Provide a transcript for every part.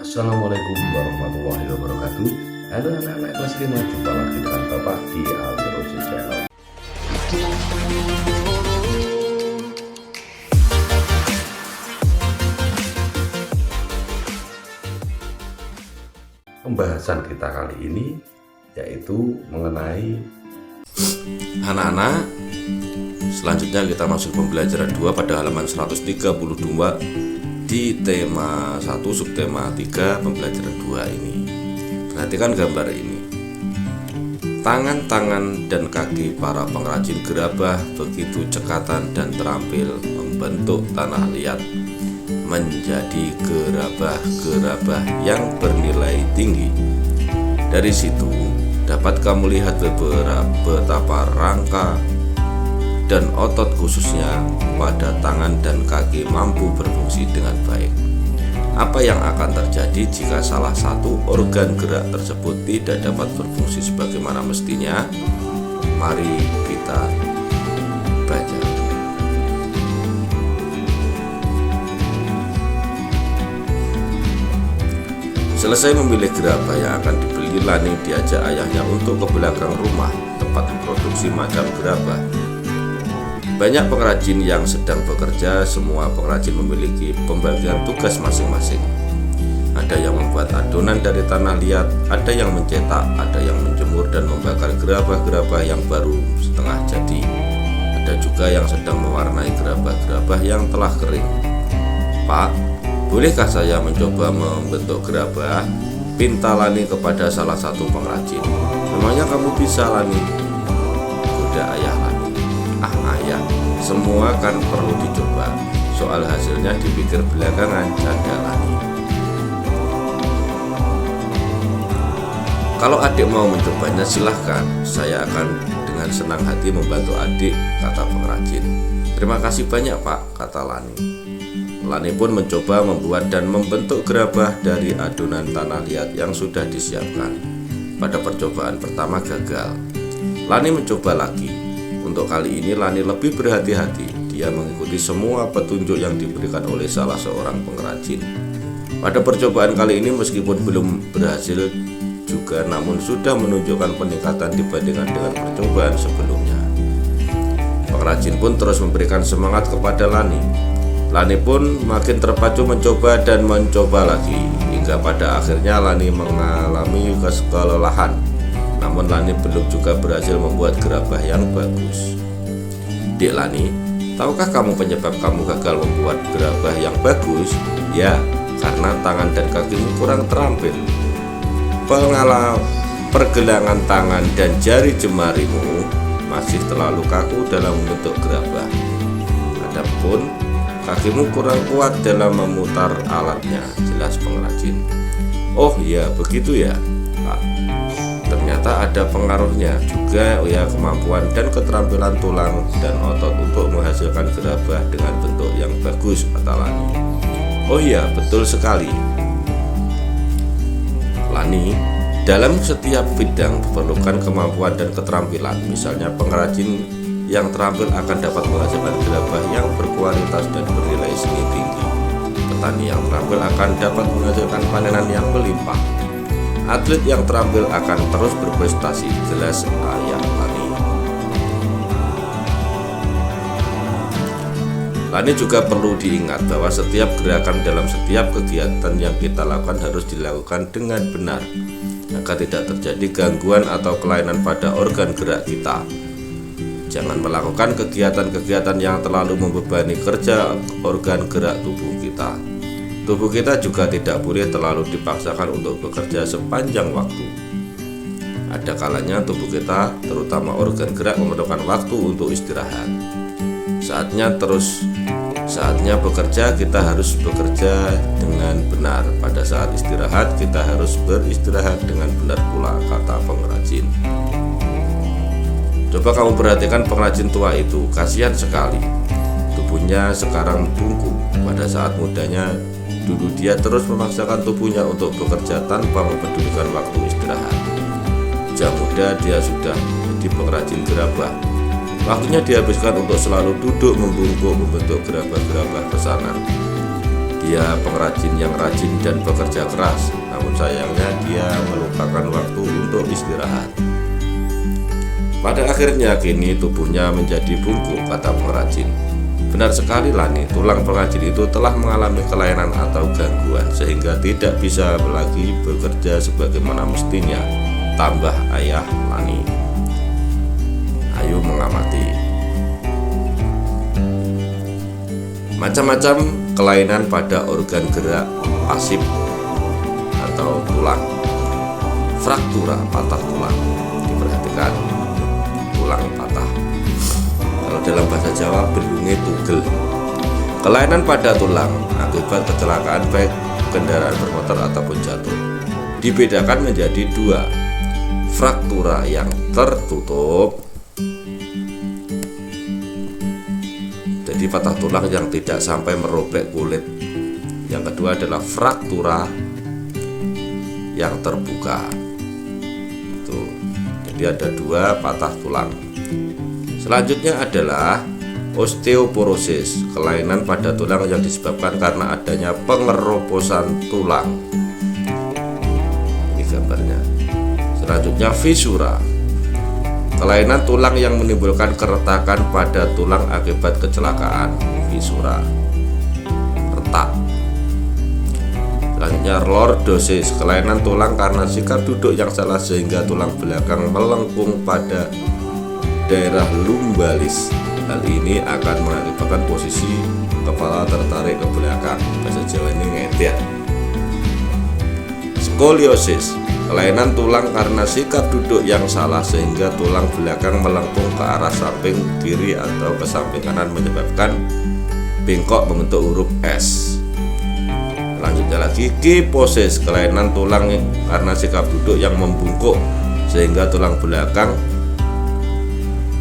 Assalamualaikum warahmatullahi wabarakatuh. Halo anak-anak kelas 5, jumpa lagi dengan Bapak di Alfirozi Channel. Pembahasan kita kali ini yaitu mengenai anak-anak. Selanjutnya kita masuk pembelajaran 2 pada halaman 132 di tema 1 subtema 3 pembelajaran 2 ini. Perhatikan gambar ini. Tangan-tangan dan kaki para pengrajin gerabah begitu cekatan dan terampil membentuk tanah liat menjadi gerabah-gerabah yang bernilai tinggi. Dari situ dapat kamu lihat betapa rangka dan otot khususnya pada tangan dan kaki mampu berfungsi dengan baik. Apa yang akan terjadi jika salah satu organ gerak tersebut tidak dapat berfungsi sebagaimana mestinya? Mari kita baca. Selesai memilih gerabah yang akan dibeli, Lani diajak ayahnya untuk ke belakang rumah tempat memproduksi macam gerabah. Banyak pengrajin yang sedang bekerja. Semua pengrajin memiliki pembagian tugas masing-masing. Ada yang membuat adonan dari tanah liat, ada yang mencetak, ada yang menjemur dan membakar gerabah-gerabah yang baru setengah jadi. Ada juga yang sedang mewarnai gerabah-gerabah yang telah kering. Pak, bolehkah saya mencoba membentuk gerabah? Pinta Lani kepada salah satu pengrajin. Memangnya kamu bisa, Lani? Goda ayah Lani. Ayah, semua kan perlu dicoba. Soal hasilnya dipikir belakangan, canda Lani. Kalau adik mau mencobanya silahkan. Saya akan dengan senang hati membantu adik, kata pengrajin. Terima kasih banyak Pak, kata Lani. Lani pun mencoba membuat dan membentuk gerabah dari adonan tanah liat yang sudah disiapkan. Pada percobaan pertama gagal. Lani mencoba lagi. Untuk kali ini Lani lebih berhati-hati. Dia mengikuti semua petunjuk yang diberikan oleh salah seorang pengrajin. Pada percobaan kali ini meskipun belum berhasil juga, namun sudah menunjukkan peningkatan dibandingkan dengan percobaan sebelumnya. Pengrajin pun terus memberikan semangat kepada Lani. Lani pun makin terpacu mencoba dan mencoba lagi, hingga pada akhirnya Lani mengalami kelelahan. Namun Lani belum juga berhasil membuat gerabah yang bagus. Dik Lani, tahukah kamu penyebab kamu gagal membuat gerabah yang bagus? Ya, karena tangan dan kakimu kurang terampil. Pergelangan tangan dan jari jemarimu masih terlalu kaku dalam membentuk gerabah. Adapun kakimu kurang kuat dalam memutar alatnya, jelas pengrajin. Oh iya, begitu ya, Pak. Ternyata ada pengaruhnya juga ya, kemampuan dan keterampilan tulang dan otot untuk menghasilkan gerabah dengan bentuk yang bagus, kata Lani. Oh iya, betul sekali, Lani. Dalam setiap bidang diperlukan kemampuan dan keterampilan. Misalnya pengrajin yang terampil akan dapat menghasilkan gerabah yang berkualitas dan bernilai seni tinggi. Petani yang terampil akan dapat menghasilkan panenan yang melimpah. Atlet yang terampil akan terus berprestasi, jelas ayah Lani. Lani juga perlu diingat bahwa setiap gerakan dalam setiap kegiatan yang kita lakukan harus dilakukan dengan benar, agar tidak terjadi gangguan atau kelainan pada organ gerak kita. Jangan melakukan kegiatan-kegiatan yang terlalu membebani kerja organ gerak tubuh kita. Tubuh kita juga tidak boleh terlalu dipaksakan untuk bekerja sepanjang waktu. Ada kalanya tubuh kita, terutama organ gerak, memerlukan waktu untuk istirahat. Saatnya bekerja, kita harus bekerja dengan benar. Pada saat istirahat, kita harus beristirahat dengan benar pula, kata pengrajin. Coba kamu perhatikan pengrajin tua itu, kasihan sekali. Tubuhnya sekarang bungkuk. Pada saat mudanya dulu dia terus memaksakan tubuhnya untuk bekerja tanpa mempedulikan waktu istirahat. Sejak muda dia sudah menjadi pengrajin gerabah. Waktunya dihabiskan untuk selalu duduk membungkuk membentuk gerabah-gerabah pesanan. Dia pengrajin yang rajin dan bekerja keras, namun sayangnya dia melupakan waktu untuk istirahat. Pada akhirnya kini tubuhnya menjadi bungkuk, kata pengrajin. Benar sekali Lani, tulang pengrajin itu telah mengalami kelainan atau gangguan sehingga tidak bisa lagi bekerja sebagaimana mestinya, tambah ayah Lani. Ayu mengamati. Macam-macam kelainan pada organ gerak pasif atau tulang. Fraktura, patah tulang. Diperhatikan, tulang patah. Kalau dalam bahasa Jawa, belunge tugel. Kelainan pada tulang akibat kecelakaan baik kendaraan bermotor ataupun jatuh dibedakan menjadi dua. Fraktura yang tertutup, jadi patah tulang yang tidak sampai merobek kulit. Yang kedua adalah fraktura yang terbuka. Tuh. Jadi ada dua patah tulang. Selanjutnya adalah osteoporosis, kelainan pada tulang yang disebabkan karena adanya pengeroposan tulang. Ini gambarnya. Selanjutnya fisura, kelainan tulang yang menimbulkan keretakan pada tulang akibat kecelakaan. Fisura, retak. Selanjutnya lordosis, kelainan tulang karena sikap duduk yang salah sehingga tulang belakang melengkung pada daerah lumbalis. Hal ini akan mengakibatkan posisi kepala tertarik ke belakang. Bahasa Jawa ini ngedek. Skoliosis, kelainan tulang karena sikap duduk yang salah sehingga tulang belakang melengkung ke arah samping kiri atau ke samping kanan menyebabkan bengkok membentuk huruf S. Selanjutnya lagi kiposis, kelainan tulang karena sikap duduk yang membungkuk sehingga tulang belakang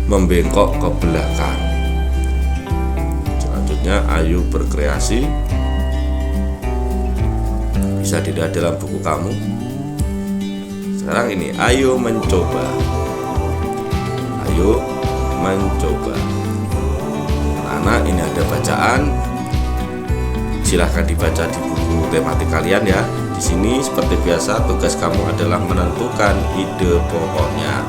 membengkok ke belakang. Selanjutnya Ayu berkreasi, bisa dilihat dalam buku kamu. Sekarang ini Ayu mencoba. Ayu mencoba. Anak, ini ada bacaan. Silahkan dibaca di buku tematik kalian ya. Di sini seperti biasa tugas kamu adalah menentukan ide pokoknya.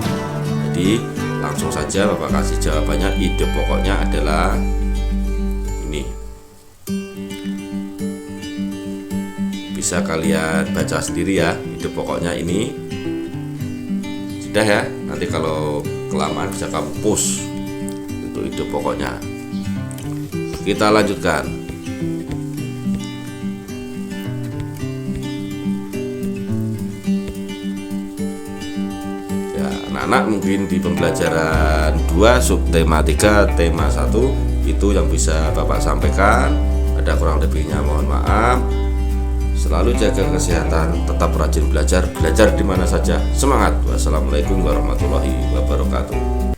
Jadi langsung saja Bapak kasih jawabannya. Ide pokoknya adalah ini. Bisa kalian baca sendiri ya. Ide pokoknya ini. Sudah ya. Nanti kalau kelamaan bisa kamu post. Itu ide pokoknya. Kita lanjutkan. Anak mungkin di pembelajaran 2 subtema 3 tema 1 itu yang bisa Bapak sampaikan. Ada kurang lebihnya mohon maaf. Selalu jaga kesehatan, tetap rajin belajar di mana saja. Semangat. Wassalamualaikum warahmatullahi wabarakatuh.